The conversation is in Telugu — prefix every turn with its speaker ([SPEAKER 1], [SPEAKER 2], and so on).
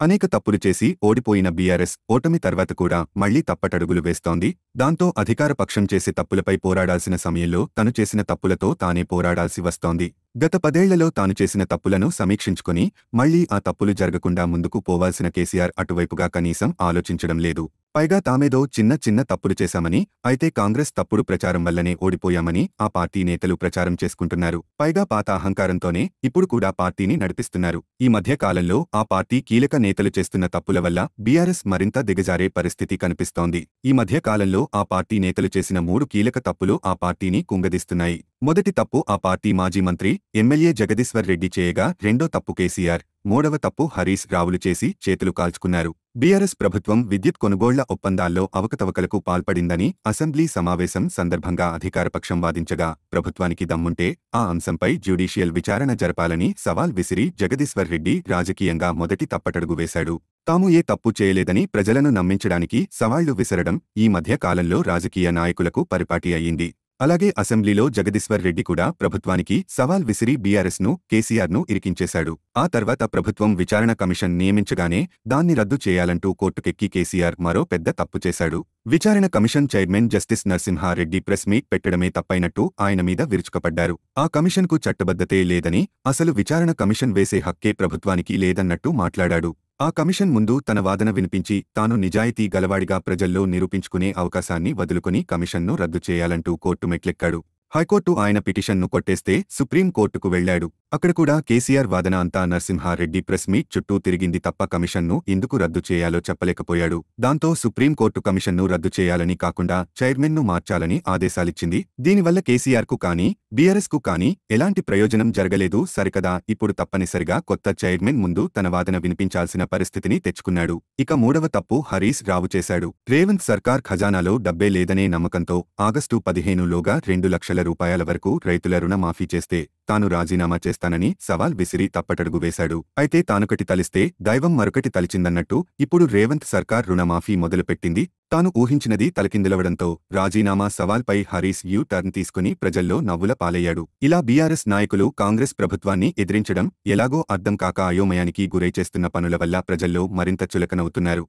[SPEAKER 1] అనేక తప్పులు చేసి ఓడిపోయిన బీఆర్ఎస్ ఓటమి తర్వాత కూడా మళ్లీ తప్పటడుగులు వేస్తోంది. దాంతో అధికార పక్షం చేసే తప్పులపై పోరాడాల్సిన సమయంలో తను చేసిన తప్పులతో తానే పోరాడాల్సి వస్తోంది. గత 10 ఏళ్లలో తాను చేసిన తప్పులను సమీక్షించుకుని మళ్లీ ఆ తప్పులు జరగకుండా ముందుకు పోవాల్సిన కేసీఆర్ అటువైపుగా కనీసం ఆలోచించడం లేదు. పైగా తామేదో చిన్న తప్పులు చేశామని, అయితే కాంగ్రెస్ తప్పుడు ప్రచారం వల్లనే ఓడిపోయామని ఆ పార్టీ నేతలు ప్రచారం చేసుకుంటున్నారు. పైగా పాత అహంకారంతోనే ఇప్పుడు కూడా పార్టీని నడిపిస్తున్నారు. ఈ మధ్య కాలంలో ఆ పార్టీ కీలక నేతలు చేస్తున్న తప్పుల వల్ల బీఆర్ఎస్ మరింత దిగజారే పరిస్థితి కనిపిస్తోంది. ఈ మధ్య కాలంలో ఆ పార్టీ నేతలు చేసిన 3 కీలక తప్పులు ఆ పార్టీని కుంగదీస్తున్నాయి. మొదటి తప్పు ఆ పార్టీ మాజీ మంత్రి, ఎమ్మెల్యే జగదీశ్వర్ రెడ్డి చేయగా, రెండో తప్పు కేసీఆర్, మూడవ తప్పు హరీష్ రావులు చేసి చేతులు కాల్చుకున్నారు. బీఆర్ఎస్ ప్రభుత్వం విద్యుత్ కొనుగోళ్ల ఒప్పందాల్లో అవకతవకలకు పాల్పడిందని అసెంబ్లీ సమావేశం సందర్భంగా అధికారపక్షం వాదించగా, ప్రభుత్వానికి దమ్ముంటే ఆ అంశంపై జ్యుడీషియల్ విచారణ జరపాలని సవాల్ విసిరి జగదీశ్వర్ రెడ్డి రాజకీయంగా మొదటి తప్పటడుగు వేశాడు. తాము ఏ తప్పు చేయలేదని ప్రజలను నమ్మించడానికి సవాళ్లు విసరడం ఈ మధ్య కాలంలో రాజకీయ నాయకులకు పరిపాటి అయ్యింది. అలాగే అసెంబ్లీలో జగదీశ్వర్ రెడ్డి కూడా ప్రభుత్వానికి సవాల్ విసిరి బీఆర్ఎస్ను, కేసీఆర్ను ఇరికించేశాడు. ఆ తర్వాత ప్రభుత్వం విచారణ కమిషన్ నియమించగానే దాన్ని రద్దు చేయాలంటూ కోర్టుకెక్కి కేసీఆర్ మరో పెద్ద తప్పు చేశాడు. విచారణ commission chairman justice Narasimha Reddy press meet పెట్టడమే తప్పైనట్టు ఆయన మీద విరుచుకుపడ్డారు. ఆ కమిషన్కు చట్టబద్ధతే లేదని, అసలు విచారణ కమిషన్ వేసే హక్కే ప్రభుత్వానికి లేదన్నట్టు మాట్లాడాడు. ఆ కమిషన్ ముందు తన వాదన వినిపించి తాను నిజాయితీ గలవాడిగా ప్రజల్లో నిరూపించుకునే అవకాశాన్ని వదులుకుని కమిషన్ను రద్దు చేయాలంటూ కోర్టు మెట్లెక్కాడు. హైకోర్టు ఆయన పిటిషన్ను కొట్టేస్తే సుప్రీం కోర్టుకు వెళ్లాడు. అక్కడ కూడా కేసీఆర్ వాదన అంతా నరసింహారెడ్డి ప్రెస్ మీట్ చుట్టూ తిరిగింది తప్ప కమిషన్ను ఎందుకు రద్దు చేయాలో చెప్పలేకపోయాడు. దాంతో సుప్రీం కోర్టు కమిషన్ను రద్దు చేయాలని కాకుండా చైర్మన్ను మార్చాలని ఆదేశాలిచ్చింది. దీనివల్ల కేసీఆర్కు కానీ, బీఆర్ఎస్కు కానీ ఎలాంటి ప్రయోజనం జరగలేదు. సరికదా ఇప్పుడు తప్పనిసరిగా కొత్త చైర్మన్ ముందు తన వాదన వినిపించాల్సిన పరిస్థితిని తెచ్చుకున్నాడు. ఇక మూడవ తప్పు హరీష్ రావు చేశాడు. రేవంత్ సర్కార్ ఖజానాలో డబ్బే లేదనే నమ్మకంతో ఆగస్టు 15లోగా 2 లక్షల రూపాయల వరకు రైతుల రుణమాఫీ చేస్తే తాను రాజీనామా చేస్తానని సవాల్ విసిరి తప్పటడుగు వేశాడు. అయితే తానొకటి తలిస్తే దైవం మరొకటి తలిచిందన్నట్టు ఇప్పుడు రేవంత్ సర్కార్ రుణమాఫీ మొదలుపెట్టింది. తాను ఊహించినది తలకిందులవడంతో రాజీనామా సవాల్పై హరీష్ యూ టర్న్ తీసుకుని ప్రజల్లో నవ్వుల పాలయ్యాడు. ఇలా బీఆర్ఎస్ నాయకులు కాంగ్రెస్ ప్రభుత్వాన్ని ఎదిరించడం ఎలాగో అర్థం కాక అయోమయానికి గురై చేస్తున్న పనుల వల్ల ప్రజల్లో మరింత చులకనవుతున్నారు.